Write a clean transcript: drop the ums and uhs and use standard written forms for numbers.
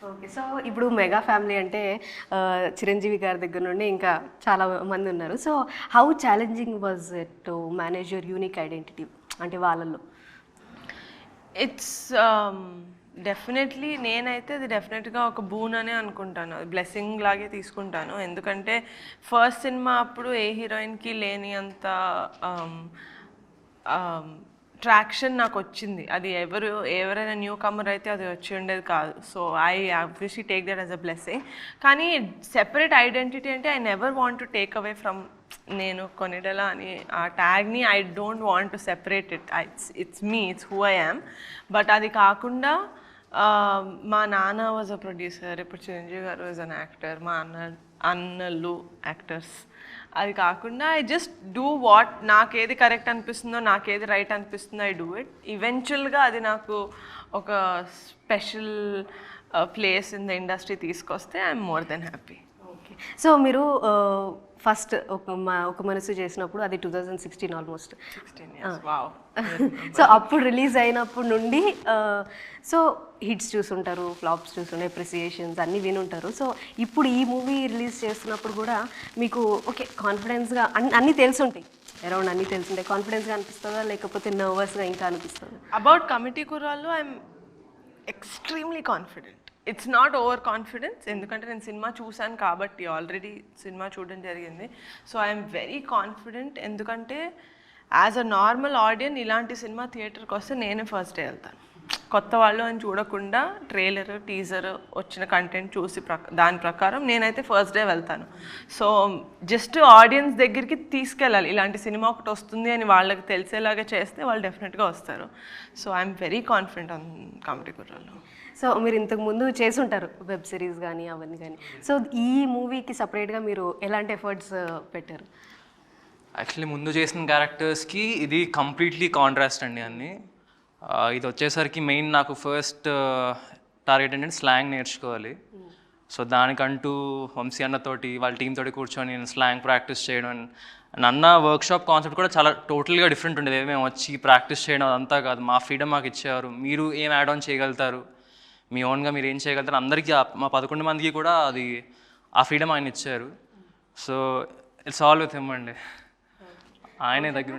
Okay. So ఇప్పుడు mega family అంటే చిరంజీవి గారి దగ్గర నుండి ఇంకా చాలా మంది ఉన్నారు. So how challenging was it to manage your unique identity అంటే వాళ్ళలో? ఇట్స్ డెఫినెట్లీ నేనైతే అది డెఫినెట్గా ఒక బూన్ అనే అనుకుంటాను, బ్లెస్సింగ్ లాగే తీసుకుంటాను. ఎందుకంటే ఫస్ట్ సినిమా అప్పుడు ఏ హీరోయిన్కి లేని అంత ట్రాక్షన్ నాకు వచ్చింది. అది ఎవరైనా న్యూ కమర్ అయితే అది వచ్చి ఉండేది కాదు. So I obviously take that as a blessing. కానీ సెపరేట్ ఐడెంటిటీ అంటే I never want to take away from నేను కొనిడెల అని ఆ ట్యాగ్ని I don't want to separate it. It's me, it's who I am. But అది కాకుండా మా నాన్న వాజ్ అ ప్రొడ్యూసర్, ఇప్పుడు చిరంజీవి గారు వాజ్ అన్ యాక్టర్, మా అన్నలు యాక్టర్స్. అది కాకుండా ఐ జస్ట్ డూ వాట్ నాకేది కరెక్ట్ అనిపిస్తుందో, నాకేది రైట్ అనిపిస్తుందో ఐ డూ ఇట్. ఈవెన్చువల్గా అది నాకు ఒక special place in the industry తీసుకొస్తే I'm more than happy. Okay. So మీరు ఫస్ట్ ఒక మనసు చేసినప్పుడు అది 2016 ఆల్మోస్ట్. 16 years. వావ్. సో అప్పుడు రిలీజ్ అయినప్పుడు నుండి సో హిట్స్ చూసుంటారు, ఫ్లాప్స్ చూసుంటారు, అప్రిసియేషన్స్ అన్నీ వినుంటారు. సో ఇప్పుడు ఈ మూవీ రిలీజ్ చేస్తున్నప్పుడు కూడా మీకు ఓకే కాన్ఫిడెన్స్గా అన్నీ తెలుసుంటాయి, అరౌండ్ అన్నీ తెలుసుంటాయి, కాన్ఫిడెన్స్గా అనిపిస్తుందా లేకపోతే నర్వస్గా ఇంకా అనిపిస్తుందా? అబౌట్ కమిటీ కుర్రాళ్ళు I'm extremely confident. It's not over confidence, ఎందుకంటే నేను సినిమా చూశాను కాబట్టి, ఆల్రెడీ సినిమా చూడడం జరిగింది. So I'm very confident. ఎందుకంటే యాజ్ అ నార్మల్ ఆడియన్ ఇలాంటి సినిమా థియేటర్కి వస్తే నేనే ఫస్ట్ డే వెళ్తాను. కొత్త వాళ్ళు అని చూడకుండా ట్రైలర్, టీజర్, వచ్చిన కంటెంట్ చూసి దాని ప్రకారం నేనైతే ఫస్ట్ డే వెళ్తాను. సో జస్ట్ ఆడియన్స్ దగ్గరికి తీసుకెళ్ళాలి, ఇలాంటి సినిమా ఒకటి వస్తుంది అని వాళ్ళకి తెలిసేలాగా చేస్తే వాళ్ళు డెఫినెట్గా వస్తారు. So I'm very confident on committee కుర్రాళ్ళు. సో మీరు ఇంతకుముందు చేసుంటారు వెబ్ సిరీస్ కానీ అవన్నీ కానీ. సో ఈ మూవీకి సపరేట్గా మీరు ఎలాంటి ఎఫర్ట్స్ పెట్టారు? యాక్చువల్లీ ముందు చేసిన క్యారెక్టర్స్కి ఇది కంప్లీట్లీ కాంట్రాస్ట్ అండి అన్నీ. ఇది వచ్చేసరికి మెయిన్ నాకు ఫస్ట్ టార్గెట్ ఏంటంటే స్లాంగ్ నేర్చుకోవాలి. సో దానికంటూ వంశీ అన్నతోటి వాళ్ళ టీం తోటి కూర్చొని నేను స్లాంగ్ ప్రాక్టీస్ చేయడం, అండ్ అన్న వర్క్షాప్ కాన్సెప్ట్ కూడా చాలా టోటల్గా డిఫరెంట్ ఉండేది. మేము వచ్చి ప్రాక్టీస్ చేయడం అదంతా కాదు, మా ఫ్రీడమ్ మాకు ఇచ్చేవారు. మీరు ఏం యాడ్ ఆన్ చేయగలుగుతారు, మీ ఓన్గా మీరు ఏం చేయగలుగుతారు, అందరికీ మా 11 మందికి కూడా అది ఆ ఫ్రీడమ్ ఆయన ఇచ్చారు. So it's all with him అండి, ఆయనే దగ్గర